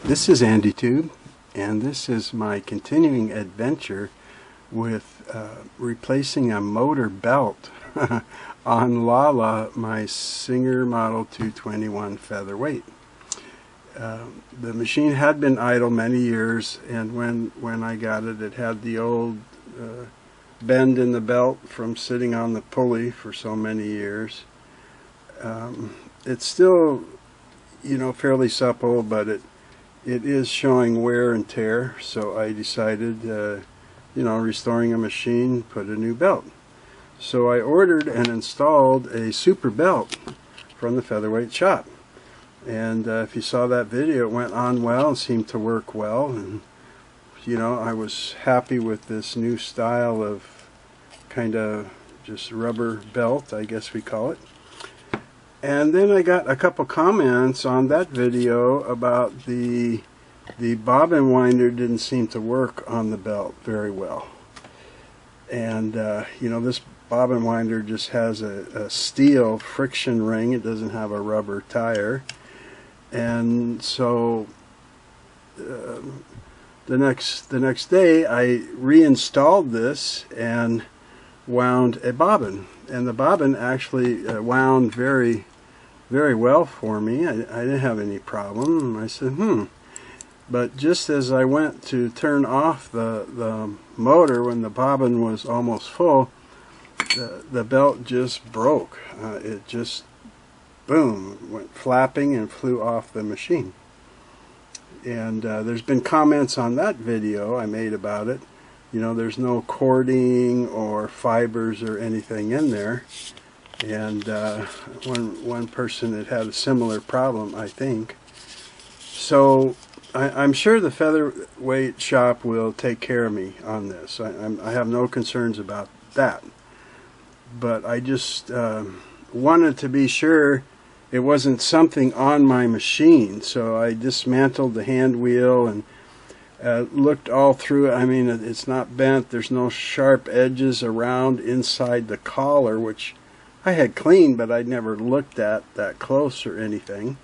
This is AndyTube, and this is my continuing adventure with replacing a motor belt on Lala, my Singer Model 221 Featherweight. The machine had been idle many years, and when I got it, it had the old bend in the belt from sitting on the pulley for so many years. It's still, fairly supple, but it is showing wear and tear, so I decided, restoring a machine, put a new belt. So I ordered and installed a Superbelt from the Featherweight shop. And if you saw that video, it went on well and seemed to work well. And, I was happy with this new style of kind of just rubber belt, I guess we call it. And then I got a couple comments on that video about the bobbin winder didn't seem to work on the belt very well. And this bobbin winder just has a steel friction ring. It doesn't have a rubber tire. And so the next day I reinstalled this and wound a bobbin, and the bobbin actually wound very well for me. I didn't have any problem. I said, But just as I went to turn off the motor when the bobbin was almost full, the belt just broke. It just, boom, went flapping and flew off the machine. And there's been comments on that video I made about it. There's no cording or fibers or anything in there. And one person had a similar problem, I think. So I'm sure the Featherweight shop will take care of me on this. I have no concerns about that. But I just wanted to be sure it wasn't something on my machine. So I dismantled the hand wheel and looked all through it. I mean, it's not bent. There's no sharp edges around inside the collar, which I had cleaned, but I'd never looked at that close or anything.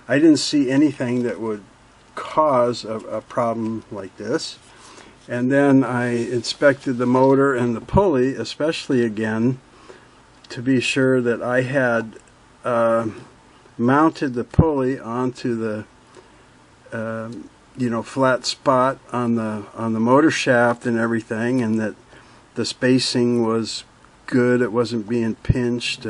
I didn't see anything that would cause a problem like this. And then I inspected the motor and the pulley, especially again, to be sure that I had mounted the pulley onto the flat spot on the motor shaft and everything, and that the spacing was good. It wasn't being pinched,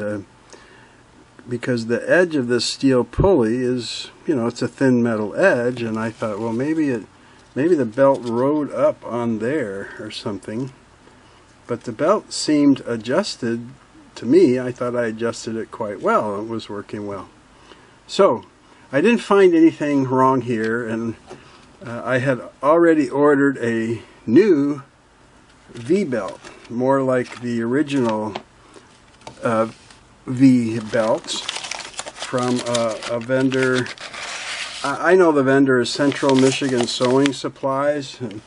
because the edge of this steel pulley is, it's a thin metal edge, and I thought, well, maybe the belt rode up on there or something. But the belt seemed adjusted to me. I thought I adjusted it quite well. It was working well. So I didn't find anything wrong here, and I had already ordered a new V-belt, more like the original V-belts from a vendor. I know the vendor is Central Michigan Sewing Supplies, and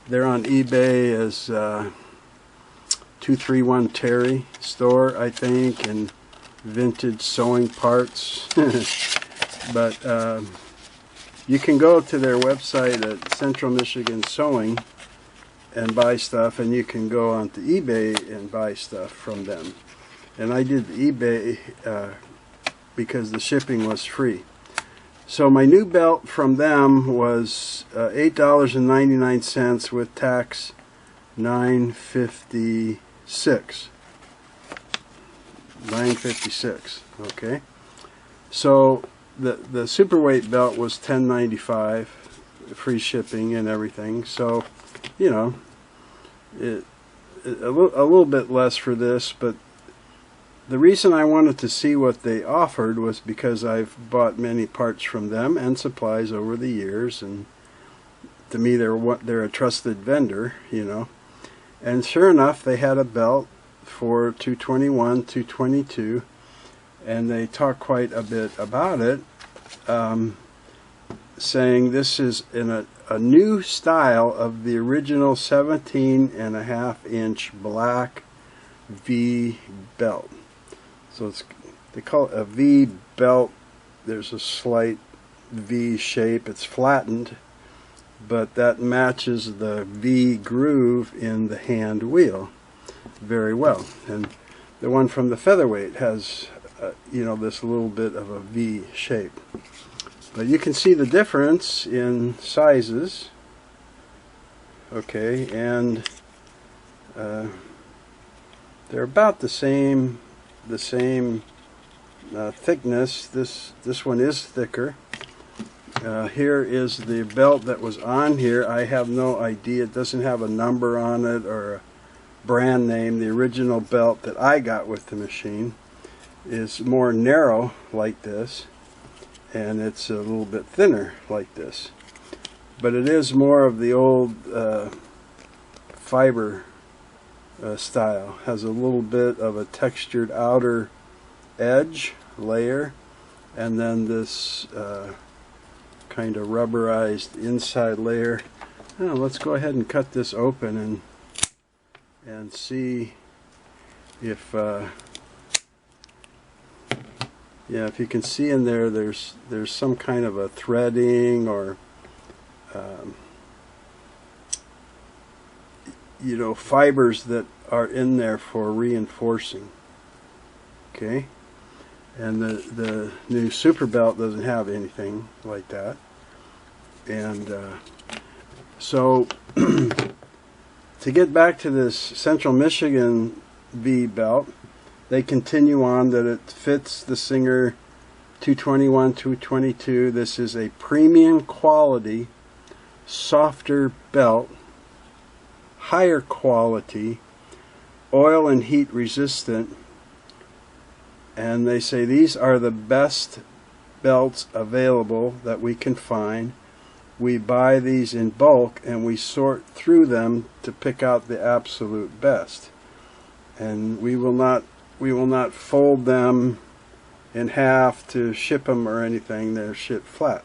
they're on eBay as 231 Terry store, I think, and vintage sewing parts. But you can go to their website at Central Michigan Sewing and buy stuff, and you can go onto eBay and buy stuff from them. And I did eBay because the shipping was free. So my new belt from them was $8.99 with tax, $9.56. Okay. So the Superweight belt was $10.95, free shipping and everything. So a little bit less for this, but the reason I wanted to see what they offered was because I've bought many parts from them and supplies over the years, and to me they're a trusted vendor, And sure enough, they had a belt for 221, 222, and they talk quite a bit about it, saying this is in a new style of the original 17.5-inch black V belt. So they call it a V belt. There's a slight V shape. It's flattened, but that matches the V groove in the hand wheel very well. And the one from the Featherweight has you know, this little bit of a V shape. But you can see the difference in sizes. Okay, and they're about the same thickness. This one is thicker. Here is the belt that was on here. I have no idea. It doesn't have a number on it or a brand name. The original belt that I got with the machine is more narrow like this, and it's a little bit thinner like this. But it is more of the old fiber style. Has a little bit of a textured outer edge layer, and then this kind of rubberized inside layer. Now, let's go ahead and cut this open and see if yeah, if you can see in there, there's some kind of a threading or you know, fibers that are in there for reinforcing. Okay, and the new Superbelt doesn't have anything like that. And so to get back to this Central Michigan V belt, they continue on that it fits the Singer 221, 222. This is a premium quality, softer belt, higher quality, oil and heat resistant, and they say these are the best belts available that we can find. We buy these in bulk and we sort through them to pick out the absolute best, and we will not fold them in half to ship them or anything. They're shipped flat.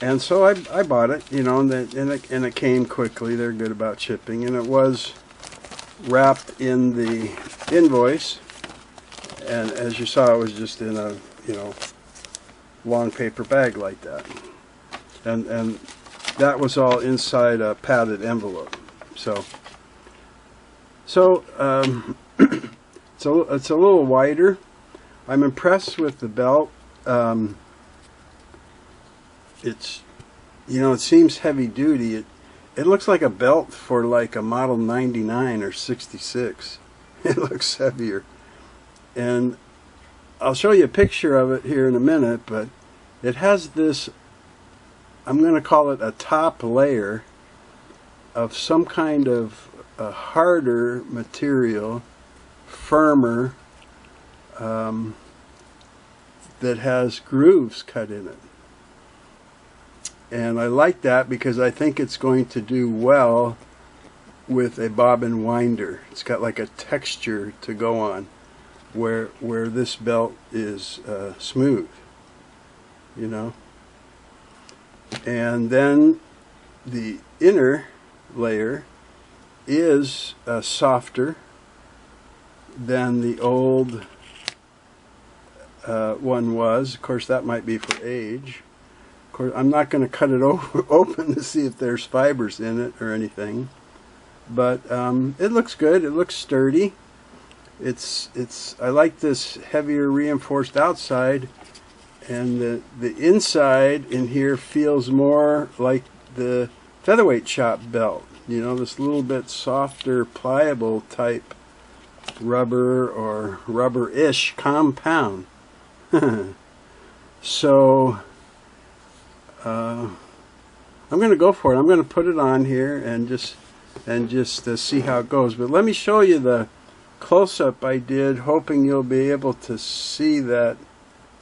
And so I bought it, you know, and it came quickly. They're good about shipping, and it was wrapped in the invoice, and as you saw, it was just in a, you know, long paper bag like that, and that was all inside a padded envelope. So it's a little wider. I'm impressed with the belt. It's, you know, it seems heavy duty. It looks like a belt for like a model 99 or 66. It looks heavier. And I'll show you a picture of it here in a minute, but it has this, I'm going to call it a top layer of some kind of a harder material, firmer, that has grooves cut in it. And I like that because I think it's going to do well with a bobbin winder. It's got like a texture to go on where this belt is smooth, you know. And then the inner layer is softer than the old one was. Of course, that might be for age. Of course, I'm not going to cut it open to see if there's fibers in it or anything, but it looks good. It looks sturdy. I like this heavier reinforced outside, and the inside in here feels more like the Featherweight shop belt. You know, this little bit softer, pliable type rubber or rubber-ish compound. So I'm going to go for it. I'm going to put it on here and just see how it goes. But let me show you the close-up I did, hoping you'll be able to see that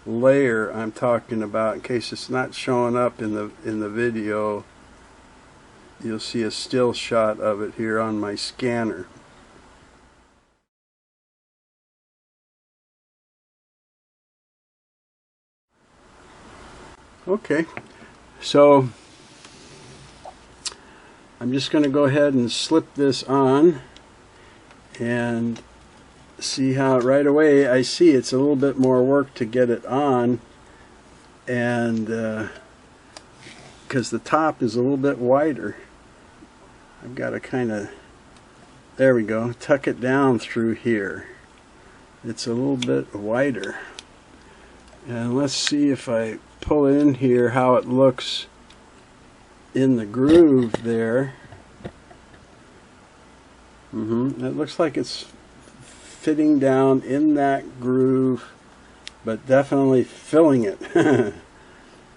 layer I'm talking about. In case it's not showing up in the video, you'll see a still shot of it here on my scanner. Okay, so I'm just going to go ahead and slip this on and see how right away I see it's a little bit more work to get it on and because the top is a little bit wider, I've got to kind of, there we go, tuck it down through here. It's a little bit wider. And let's see if I pull it in here how it looks in the groove there. It looks like it's fitting down in that groove, but definitely filling it.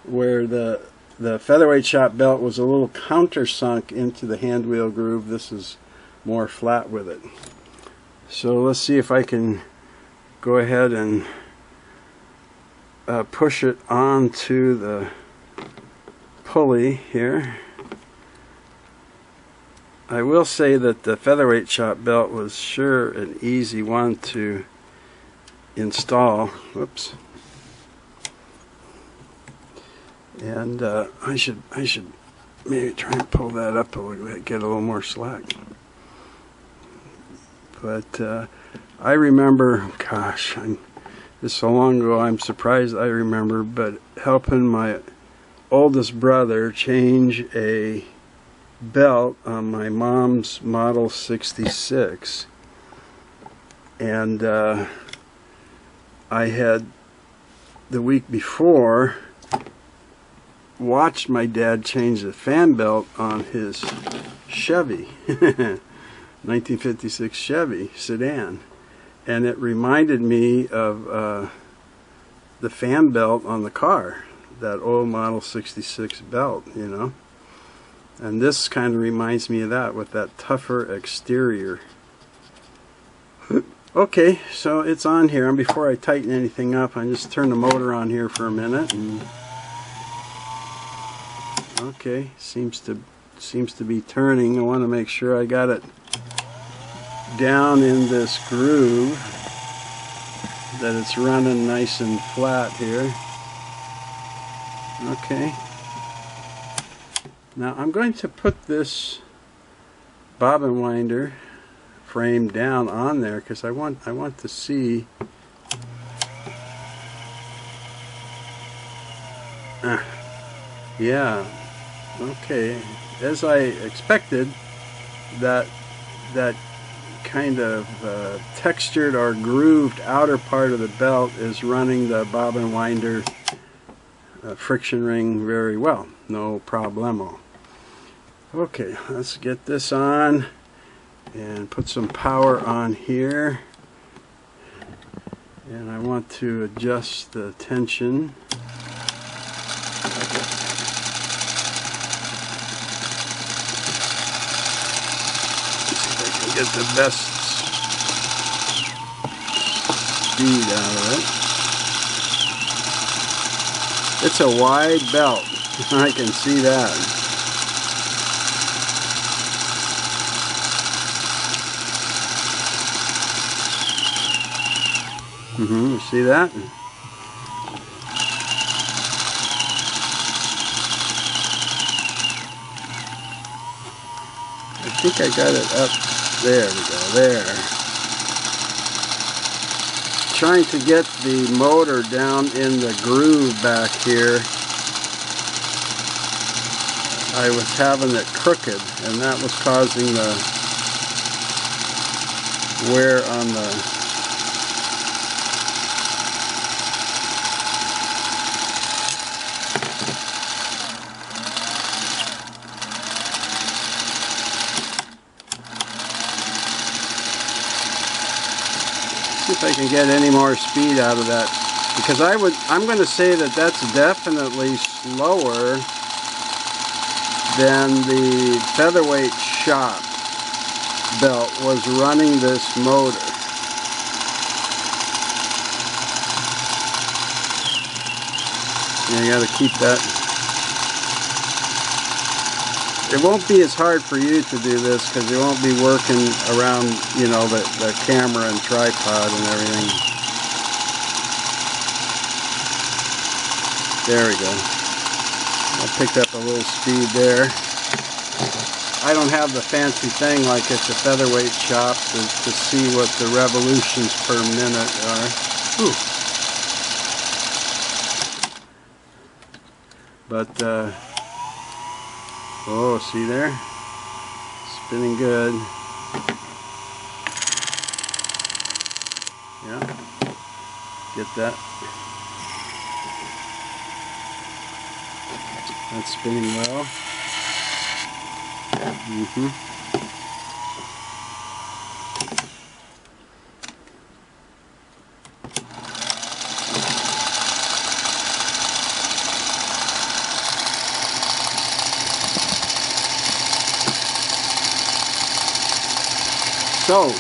Where the featherweight shop belt was a little countersunk into the hand wheel groove, this is more flat with it. So let's see if I can go ahead and push it onto the pulley here. I will say that the featherweight shop belt was sure an easy one to install. Whoops. And I should maybe try and pull that up a little bit, get a little more slack. But I remember, gosh, this is so long ago, I'm surprised I remember, but helping my oldest brother change a belt on my mom's Model 66. And I had, the week before, watched my dad change the fan belt on his Chevy, 1956 Chevy sedan. And it reminded me of the fan belt on the car, that old Model 66 belt, you know. And this kind of reminds me of that, with that tougher exterior. Okay, so it's on here. And before I tighten anything up, I just turn the motor on here for a minute. And okay, seems to be turning. I want to make sure I got it down in this groove, that it's running nice and flat here. Okay. Now I'm going to put this bobbin winder frame down on there because I want to see. Yeah. Okay. As I expected, that kind of textured or grooved outer part of the belt is running the bobbin winder friction ring very well. No problemo. Okay, let's get this on and put some power on here. And I want to adjust the tension. Get the best speed out of it. It's a wide belt, I can see that. You see that? I think I got it up. There we go, there. Trying to get the motor down in the groove back here. I was having it crooked, and that was causing the wear on the see if I can get any more speed out of that, because I'm going to say that that's definitely slower than the featherweight shop belt was running this motor. You got to keep that. It won't be as hard for you to do this because you won't be working around, you know, the camera and tripod and everything. There we go. I picked up a little speed there. I don't have the fancy thing like at the featherweight shop to see what the revolutions per minute are. Whew. But oh, see there, spinning good. Yeah, get that. That's spinning well. So,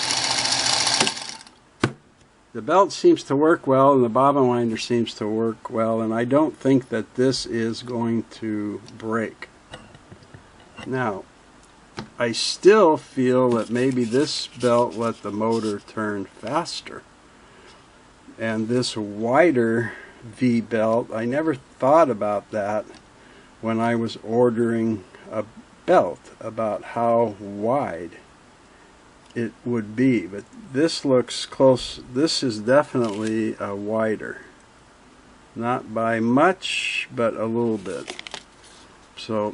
the belt seems to work well and the bobbin winder seems to work well, and I don't think that this is going to break. Now, I still feel that maybe this belt let the motor turn faster. And this wider V belt, I never thought about that when I was ordering a belt, about how wide it would be, but this looks close. This is definitely a wider, not by much, but a little bit. So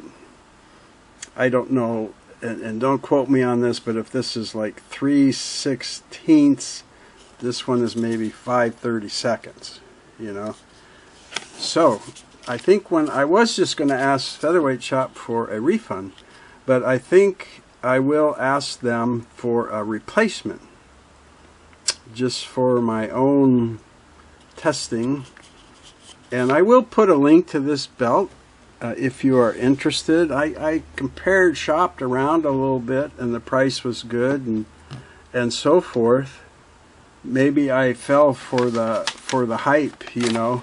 I don't know, and don't quote me on this, but if this is like 3/16, this one is maybe 5/32, you know. So I think when I was just going to ask Featherweight Shop for a refund, but I think I will ask them for a replacement, just for my own testing. And I will put a link to this belt if you are interested. I compared, shopped around a little bit, and the price was good, and so forth. Maybe I fell for the hype, you know,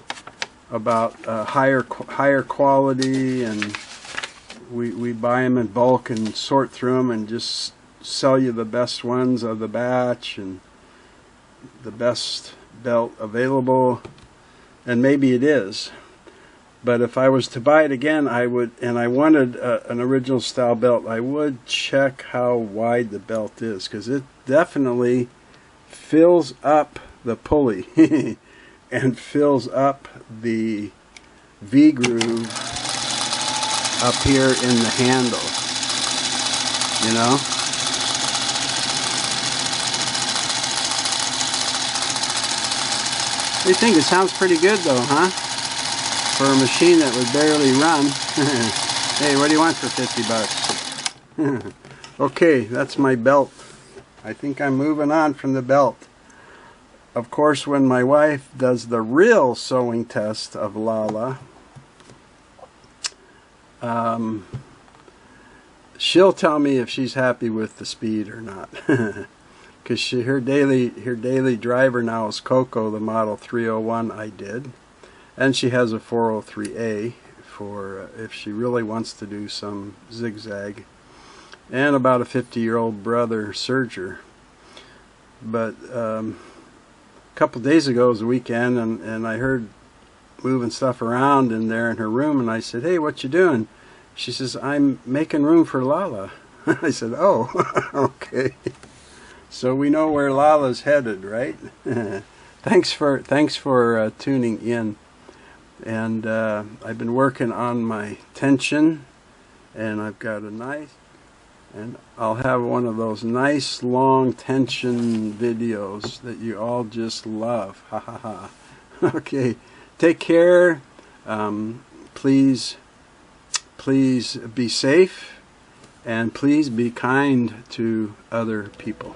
about higher quality, and we buy them in bulk and sort through them and just sell you the best ones of the batch and the best belt available, and maybe it is. But if I was to buy it again, I would, and I wanted an original style belt, I would check how wide the belt is, because it definitely fills up the pulley and fills up the V-groove up here in the handle, you know. What do you think? It sounds pretty good though, huh? For a machine that would barely run. Hey, what do you want for 50 bucks? Okay, that's my belt. I think I'm moving on from the belt. Of course, when my wife does the real sewing test of Lala, she'll tell me if she's happy with the speed or not. Because her daily driver now is Coco, the model 301 I did, and she has a 403A for if she really wants to do some zigzag, and about a 50-year-old brother Serger. But a couple days ago was the weekend, and I heard moving stuff around in there in her room, and I said, "Hey, what you doing?" She says, "I'm making room for Lala." I said, "Oh, okay." So we know where Lala's headed, right? Thanks for tuning in. And I've been working on my tension, and I've got a nice, and I'll have one of those nice long tension videos that you all just love. Ha ha ha. Okay, take care. Please be safe, and please be kind to other people.